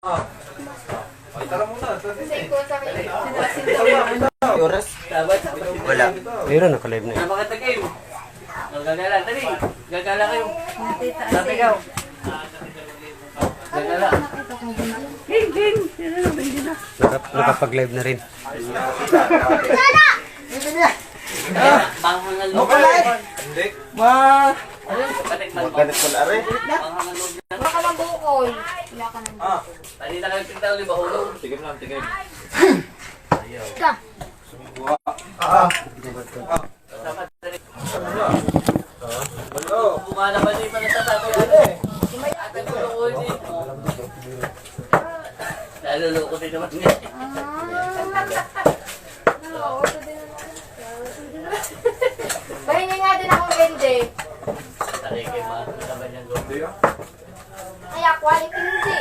Tara muna. Oras? Wala. Meron naka-live na yun. Napakatagim. Gagala, tali. Gagala kayo. Sabi ka. Gagala. Nakapag-live na rin. Panghangal mo. Hindi. Ganit ko na rin. Panghangal mo. Wala ka ng bukoy. Wala ka ng bukoy. Tali na kayo tignan ulit ba hulog? Tigim lang, tigim. Ika. Dapat tali. Hello. Bumala ba niyo pa nagsasabi? Ate ko ko din. Naluloko din naman niya. Pahingi nga din akong hindi. Tali kayo makakalaban niyang go. Ay, quality hindi.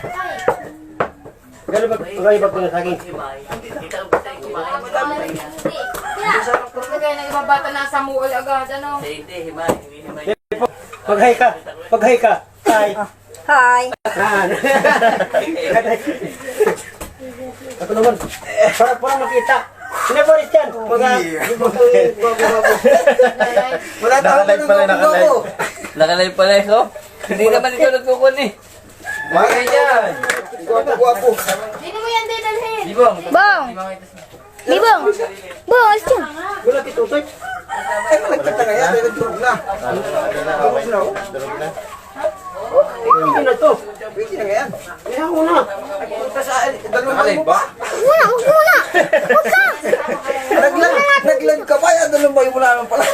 Ay. Gano'n ba? Ngayon ba na sa akin? Kita ko tayo kumain. Quality hindi. Kaya kaya nang ibang bata na sa muol agad, ano? Hindi, himay. Hindi himay. Mag-hi ka. Mag-hi ka. Hi. Hi. Ako naman. Para makita. Hindi po rin yan. Wala naka-live pala, naka-live. Nakalay pala ito. Hindi naman ito nagkukun eh. Bagay yan. Guwapo. Sino mo yan din dalhin? Libong. Bong! Libong! Bong, alis dyan! Wala titutoy. Ay, malagkita nga yan. Pero durog na. Durog na, oh. Durog na. Hindi na to. Pwede na nga yan. Kaya ako na. Punta sa dalawang mo ba? Muna! Huwag muna! Huwag ka! Naglag ka ba yan? Dalawang mo wala naman pala.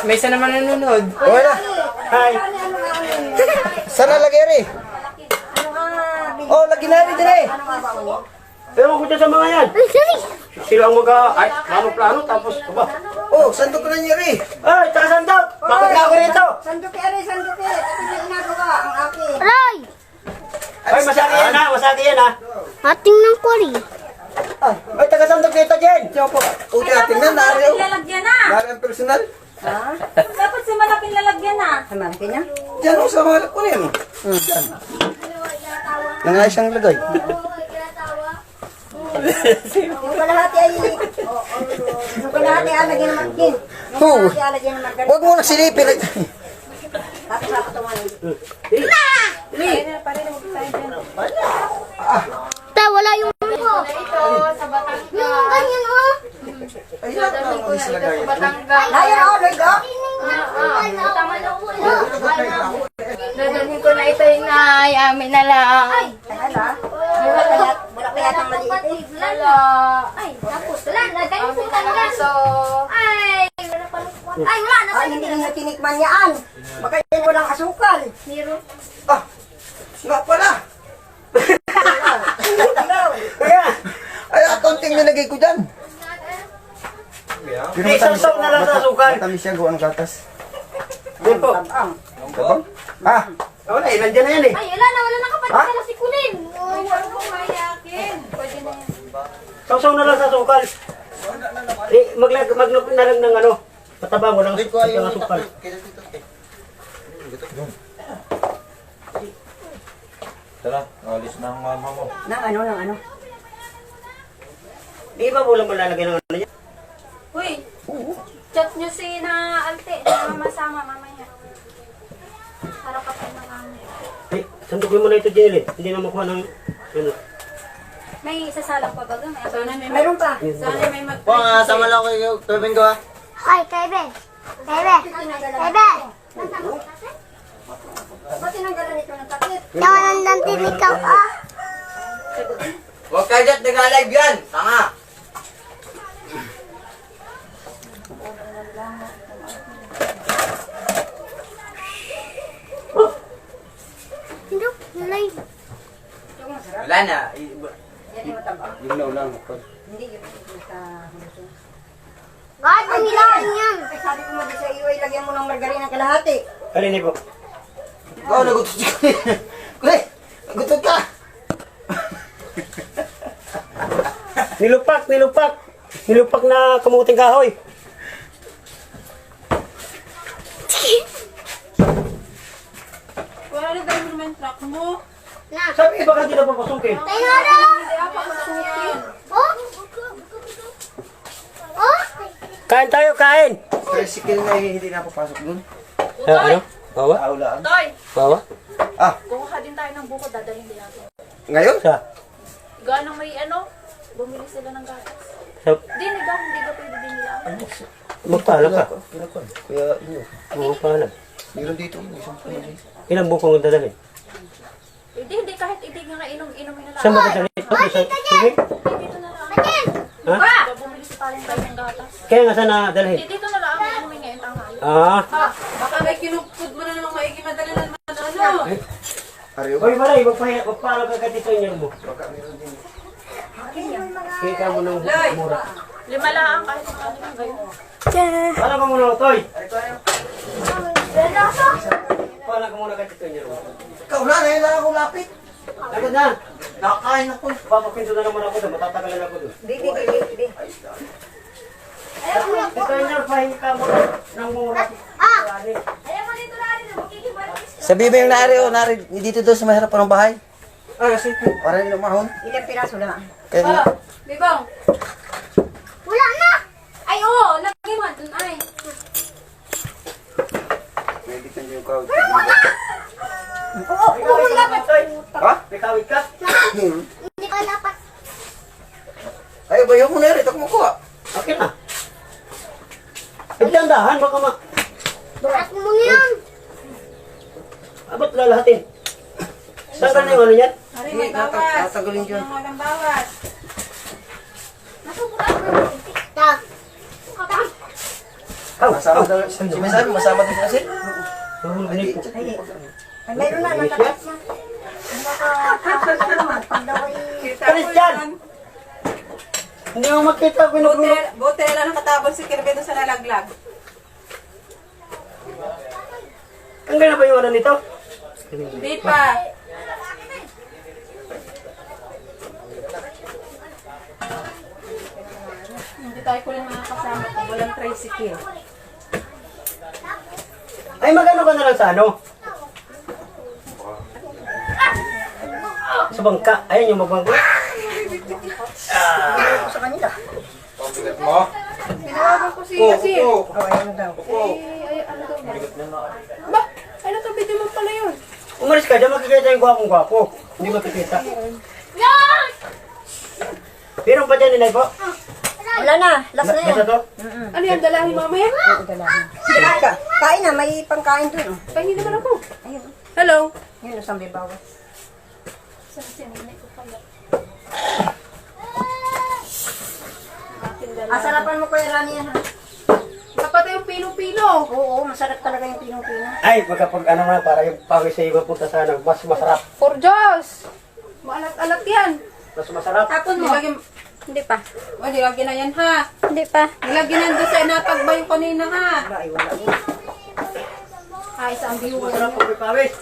May isa naman nanonood. Wala. Hi. Saan nalagay rin? Oh, lagi na rin din eh. Ewan ko dyan sa mga yan. Alis, alis! Sila ang ay, plano-plano, tapos, aba. Oh, sandok na niya rin. Ay, tsaka sandok! Bakit na ako rito? Sanduki, sanduki. Tapos inago ka, ang akin. Aray! Ay, masaki yan ha, masaki yan ha. Ating ng kori. Ay, taga sandok dito, Jen. Siya po. Uti ating na, nariyo. Lalagyan na. Nariyo ang personal. Dapat sa malaking lalagyan na. Diyan ako sa mga ko rin. Diyan. Nangayos ang lagay. Yung kalahati ay... Yung kalahati ay lagyan ng magkin. Oh, Yung kalahati ay lagyan ng magkin. huwag mo na silipin. Tapos ako tumanin. Ta, wala yung... Ito, sa Batangas. Yung ganyan, oh! Ay, Dadalhin ko na ito sa Batangas. Layo, oh, Loigo! Dadalhin ko na ito yung amin na lang. Wala kaya itang maliit. Lala. Ay, tapos, wala, lagay mo Amin sa na lang ito. Ay, wala na. Ay, hindi niya tinikman yan. Baka yan walang asukal. Ah, nga pala. Kaya, Ay, accounting nilagay ko dyan. may sasaw na lang sa sukan. Matamis siya, gawa ng gatas. Yan po. Dabang? Ah, Wala, nandiyan na yan eh. Ay, wala na kapatid Ha? ka na si Kulin. Ano mayakin? Pwede na yan. Sasaw na lang sa sukan. Maglag na lang ng ano. Pataba mo lang hindi ko ayaw ng sukal. Tara, alis na ang mama mo. Nang ano? Di ba mo lang malalagay ng ano niya? Uy, chat nyo si na Alte na masama mamaya. Para kapag marami. Ay, sandukin mo na ito, Jenny. Hindi na makuha ng ano. May isasalang pa ba? May Meron pa. sana may mag- Sama lang kayo, tuwing ko ha. Ay, Kebe. Kebe. Kebe. Ba't tinanggalan ito ng takip? Tawanan ng tinikaw, ah. Huwag kayo dyan, nag-live yan. Tanga. Sino? Nalay. Wala na. Yan yung matabang. Yung naulang. Hindi yun. Sa hulusong. Bakit mo nilaan yan? Ay, sabi ko mo di sa iyo ay lagyan mo ng margarina kalahati. Alin po? Ikaw, nagutot ka. Kule, nagutot ka. Nilupak! Nilupak na kamuting kahoy. Wala na daw naman truck mo. Sabi iba ka di na papasukin. Hindi ako masukin. Kain tayo, kain! Tricycle na hindi na papasok dun. Ano? Bawa? Aulaan. Toy, Bawa? Ah, kukuha din tayo ng buko, dadalhin din natin. ngayon? Sa? Ganang may bumili sila ng gatas. Sa? Hindi ka pwede din nila. Magpaalam ka. Kaya inyo. Magpaalam. Meron dito. Isang puno. Ilang bukong ang dadalhin? Hindi kahit hindi nga inom-inumin na lang. Saan ba dadalhin? Okay, sige. Dito na lang. Ha? Bumili si Paren tayo ng gatas. Kaya nga saan na dalhin? Dito na lang, inumin ngayon tanghali. Baka may kinupod mo na naman maigi madali na naman ano. Ariyo. Hoy, Maray, magpaalam ka katito niya mo. Baka meron din. Kaya ka mo ng mura. 5 lang kahit ano lang gayon. Paano ka muna, Toy? Paano ka muna katito niya mo? Ikaw na, ngayon lang ako lapit. Agad na! Nakakain ako. Papapinto na naman ako doon, matatagalan ako doon. Di. Ito niya, pahingi ka mo ng mura. Ayaw mo dito na rin, magkikibalik. Sabi mo yung nari, dito doon sa mahirap ng bahay. Ah, sige. Para yung lumahon. Ilang piraso lang. Kaya nga. Bibong. Wala na! Ay, oo, lagay mo dun, ay. May bitan yung crowd. Oo, lapit, Toy. Ha? May kawit ka? Hindi ka dapat. Ay, bayo mo na rin. Ito kumukuha. Okay na. Ibigyan dahan, baka ma... Bakit mo yan? Abot lalahatin. Saan ka na yung ano yan? Ari, Hindi, may bawas. tatagulin dyan. Walang bawas. Masama daw. Sumisabi, masama din kasi. Oo, ganito. Ay, mayroon na, nakatas na. Pag daw ay... Christian! Hindi mo makita ko yung Buti lang nakatabon si Kirby doon sa nalaglag. Tanggal na ba yung ano nito? Hindi pa. Hindi tayo ko lang makakasama kung walang tricycle. Ay, magano ka na lang sa ano? Sa bangka. Ayun yung magbangka. Sa kanila. Pambigat mo. Tinawagan ko si Oo, Yasi. oo. Ayun na daw. Ano daw ba? Ano to, video mo pala yun? Umalis ka, dyan makikita yung gwapong-gwapo. Hindi makikita. Meron pa dyan nilay po? Wala na, last na yan. Basta to? Ano yan, dalahin mamaya? Dalahin ka. Kain na, may pangkain dun. Pahingi naman ako. Ayun. Hello? Yun, isang bibawas. Saan sininay ko kaya? Asarapan mo Kuya Rani yan ha. Dapat yung pino-pino. Oo, masarap talaga yung pinong-pino. Ay, magkapag ano na, para yung pawis sa iba punta sa ano, mas masarap. For Diyos! Maalat-alat yan. Mas masarap. Tapon mo. Hindi pa. O, nilagyan na yan ha. Hindi pa. Nilagyan na doon sa inatag ba yung kanina ha. Ay, wala. Ay, isang viewer. Masarap pag may pawis.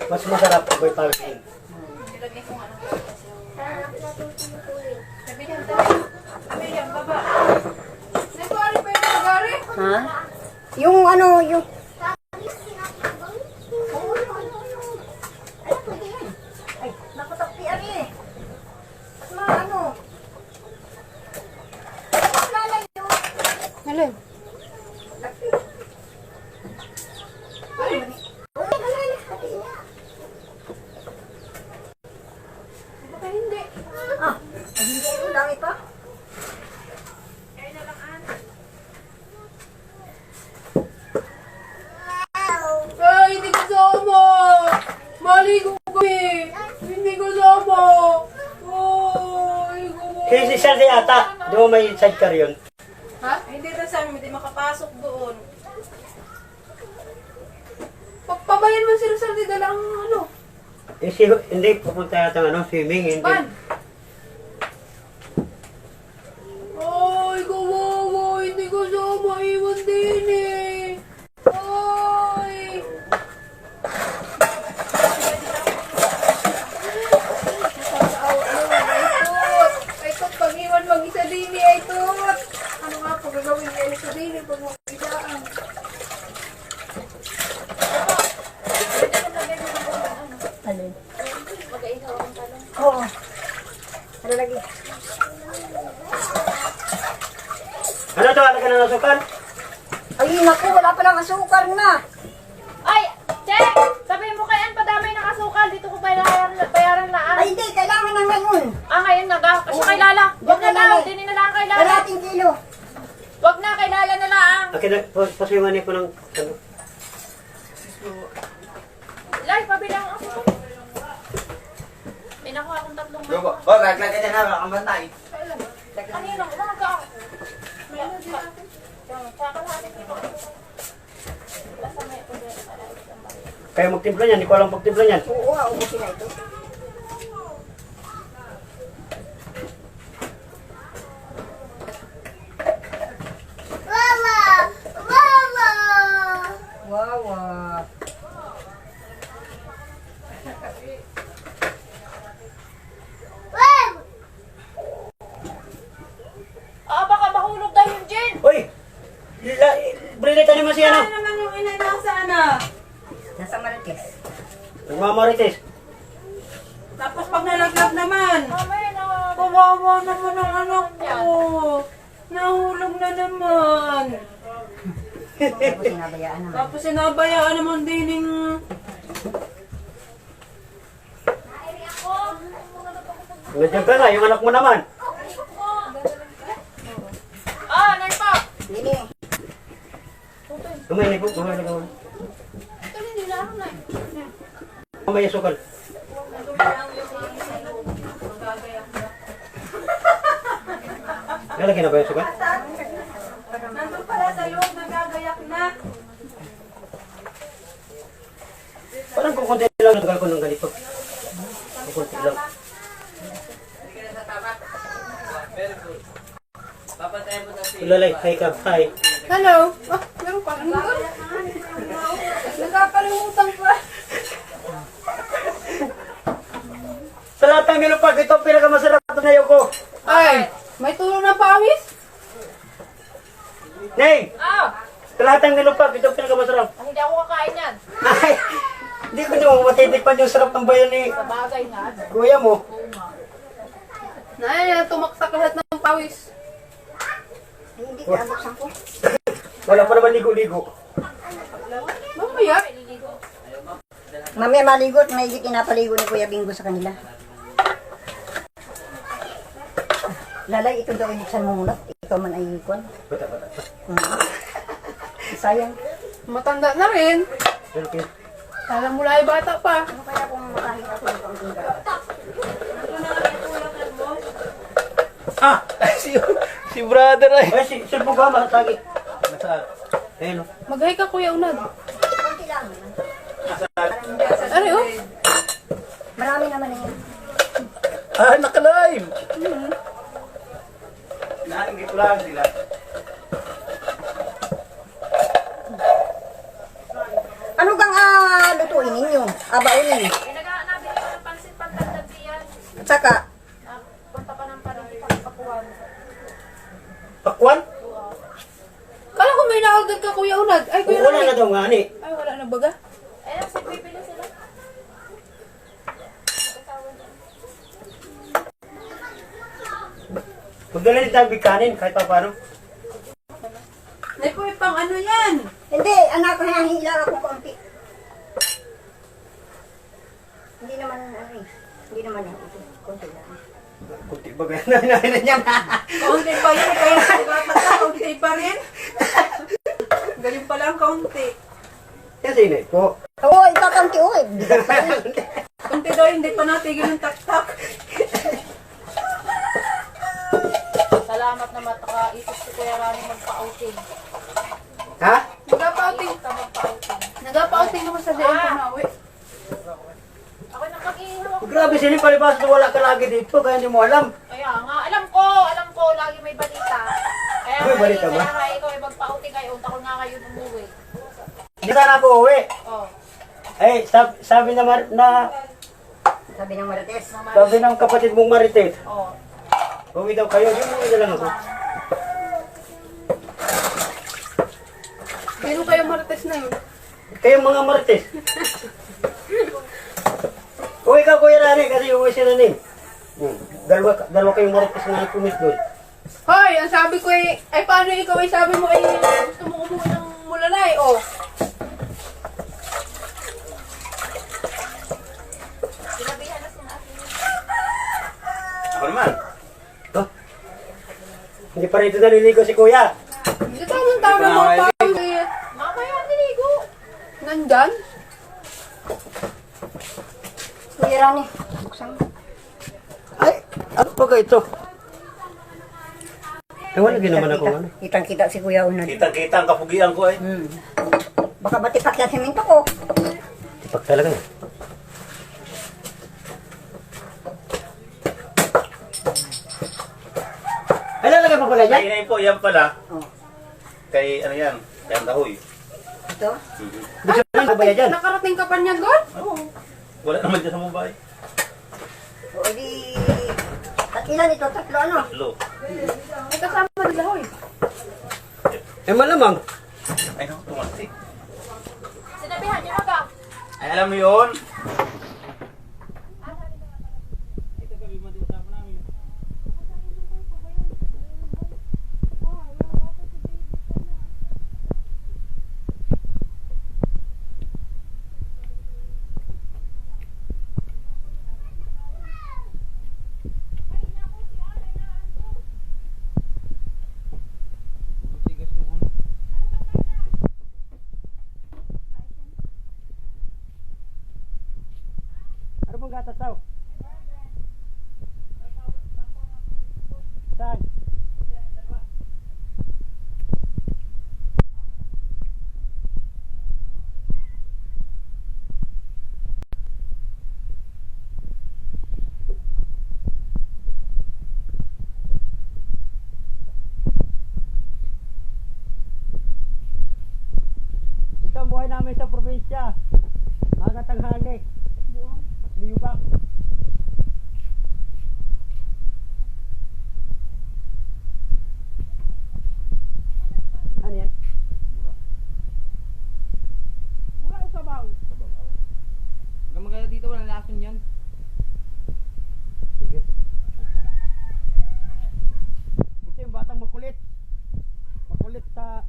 Mas masarap pag may pawis. Nilagyan ko nga ng sabi niyan, sabi niyan, baba. Nagpari pa yung nagari? Ha? Yung ano, yung... Ay, nakutakpi ari eh. At mga ano. Alin? Baka hindi. Ah, hindi yung dami pa. Ay, hindi ko sama. Maligo kami. Hindi ko sama. Ay, Kaya si Shelly ata, di mo may sidecar yun. ha? Hindi na sa amin, hindi makapasok doon. Pagpabayan mo si Rizal, di dala ang ano. Eh, hindi, pupunta yata ng ano, swimming. Hindi. Ban! Ay, kawawa, hindi ko sama, iwan din eh. Ay! Ay, kot, pag-iwan mag-isa din Ano to? Alagyan na ng asukal? Ay, naku, wala palang asukar na. Ay, Che! Sabihin mo kay Ann, padamay ng asukal. Dito ko bayaran laan. Ay, hindi, kailangan na ngayon. Ngayon na ga. Kasi kay Lala. Huwag na lang. Dinin na lang kay Lala. Kalating kilo. Huwag na, kay Lala na lang. Akin na, pasuyungan ko ng... Ano? Lai, pabilang ako. May nakuha akong tatlong Lugo. mako. Oh, naglagay na namin ang bantay. Kanino? Umaga ako. May ano dito. Kakalahatin ko. Basta may Kaya magtimpla niyan, hindi ko alam pagtimpla niyan. Oo, ubusin na ito. Wawa. baka mahulog tayo yung gin. Uy! Brilita naman si ano? Ano naman yung inay nasa ano? Nasa Marites. Nagmamarites. Tapos pag nalaglag naman, Mamaya na. kawawa naman ang anak ko. Nahulog na naman. Tapos sinabayaan naman. Tapos sinabayaan naman din yung... Nandiyan ka na, yung anak mo naman. Nay pa. Hindi. Tumayin po, tumayin ka. Ito hindi lang, Nay. Mamaya sukal. Lalagyan na ba yung sukal? Nandun pala sa loob, nagagayak na. Parang kukunti lang naggal ko ng ganito. Kukunti lang. Papatayin mo na si... Lalay, hi ka, hi. Hello? Ah, meron pa. Ano ba? Nagkakalimutan pa. Sa lahat ng nilupag, ito ang pinakamasarap na tunayaw ko. Ay, may tulong na pawis? Neng! Sa lahat ng nilupag, ito ang pinakamasarap. Hindi ako kakain yan. Ay! Hindi ko naman matitikpan yung sarap ng bayan ni Bagay na. kuya mo. Nay, tumaksak lahat ng pawis. Hindi ka buksan ko. Wala pa naman ligo-ligo. Mamaya. Mamaya maligot, may pinapaligo ni Kuya Bingo sa kanila. Lalay, ito daw ibuksan mo muna. Ikaw man ay ikon. Bata-bata. Sayang. Matanda na rin. Okay. Alam mo lang, bata pa. Ano kaya kung makahinga ko ng kaunting gamit? Ah! Si brother ay. Ay, silpong ka, masasagi. Masasagi. Ayun o. Mag-hi ka, Kuya Unad. Kunti lang. Ano oh? Marami naman yan. Ah, naka-live. Naingit lang sila. Ano kang lutuin ninyo? Abaunin. Nabili ko ng pansit pantagdag diyan. At saka, Punta pa ng parin pakuwan. Pakwan? Kala ko may na-order ka, Kuya Unad. Ay, Kuya Wala na Unad. daw nga, ani. Ay, wala na baga. Ayun, si bibili sila. Magdala din tayo bigkanin, kahit pa paano. Nay, po, pang ano yan? hindi, anak ko hihila ako konti. Hindi naman, ano eh. Hindi naman ako. Konti lang. Kunti ba gano'n na niyan? Kaunti pa yun. Kaya bata ka, kaunti pa rin. Galing pala ang kaunti. Yan sa inay ko. Oo, ikakanti o eh. Bigat pa rin. Kaunti daw, hindi pa natigil ng tak-tak. Salamat na matakaisip si Kuya Rani magpa-outing. Ha? Nagapa-outing. Nagapa-outing naman sa DM ko na, uwi. Ako nakag-iihaw ako. Grabe sila yung palibas na wala ka lagi dito, kaya hindi mo alam. Kaya nga, alam ko, lagi may balita. Kaya May balita ba? Kaya nga ikaw ay magpa-outing kayo, unta ko nga kayo umuwi. Hindi ka na ako uwi. Oh. Eh, sabi na, Sabi ng Marites. sabi ng kapatid mong Marites, Oh. uwi daw kayo, di uwi na lang ako. Sino kayo marites na yun? Kayong mga Marites. Uwi ka, Kuya Rani, kasi uwi sila ni. Dalawa kayong Marites na nagpumis doon. Hoy, ang sabi ko ay paano ikaw ay sabi mo ay gusto mo umuwi ng Mulanay, oh. Ako naman. Ito. Hindi pa rito naliligo si kuya. Hindi tama mo pa. Mamaya niligo. Nandyan? Kuya Rani, buksan mo. Ay, ano pa ka ito? Eh, wala ginaman ako ano. Kitang-kita si Kuya Unan. Kitang-kita ang kapugian ko eh. Baka batipak yan siminto ko. Tipak talaga. Ay, lalagay mo pala yan? Ay, po, yan pala. Oh. Kay, ano yan? Kay Andahoy. Ito. Gusto mo na ba yan? Nakarating ka pa niyan, God? Oo. Wala naman dyan sa mobile. O, di... Ilan ito? Tatlo ano? Lo. May kasama nila, hoy. Eh, malamang. Ay, no, tumatik. Sinabihan niyo na ba? Ay, alam mo yun? Ano bang gatas daw? Saan? Ito ang buhay namin sa probinsya. Mga tanghali. Liubak. Ano yan? Mura o sabaw? Huwag kang maganda dito, walang lason yan. Sige. Ito yung batang makulit. Makulit sa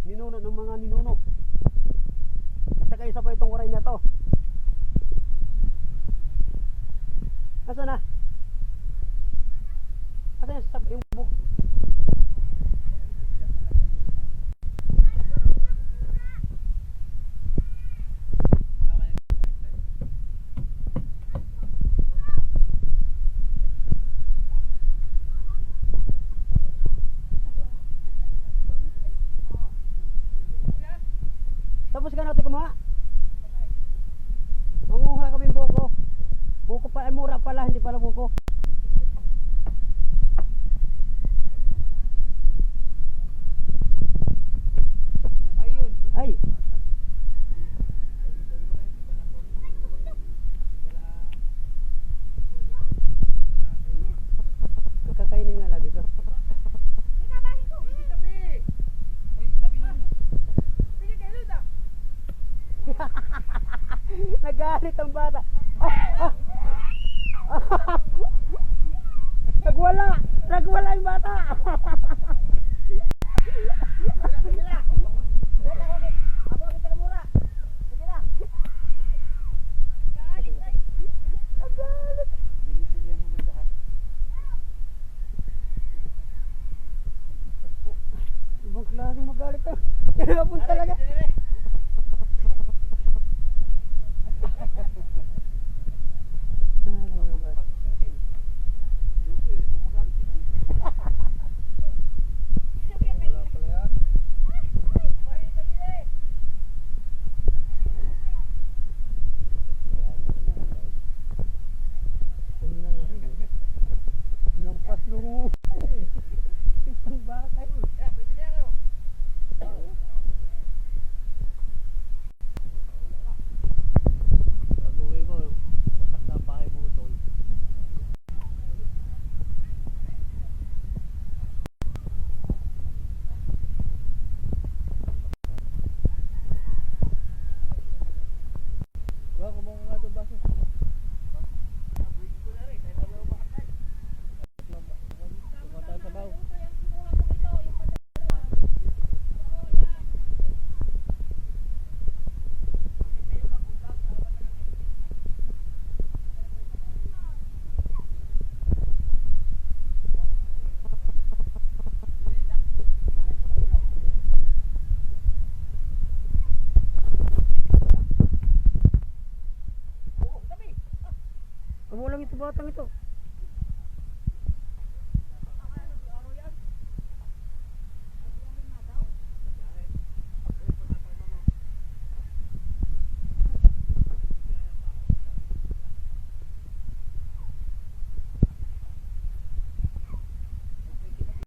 ninuno ng mga ninuno. At saka isa pa itong waray na to. Nasaan na? Nasaan yung buk? Tapos ka natin kumuha? Manguha kami buko. Buko pa, ay mura pala, hindi pala buko. Ayun. Ay! Kakainin nga lagi ito. Nagalit ang bata. Nagwala! Nagwala yung bata! Ibang klaseng magalit ka. Tinapon talaga. Lampas yung isang bakay. batang ito.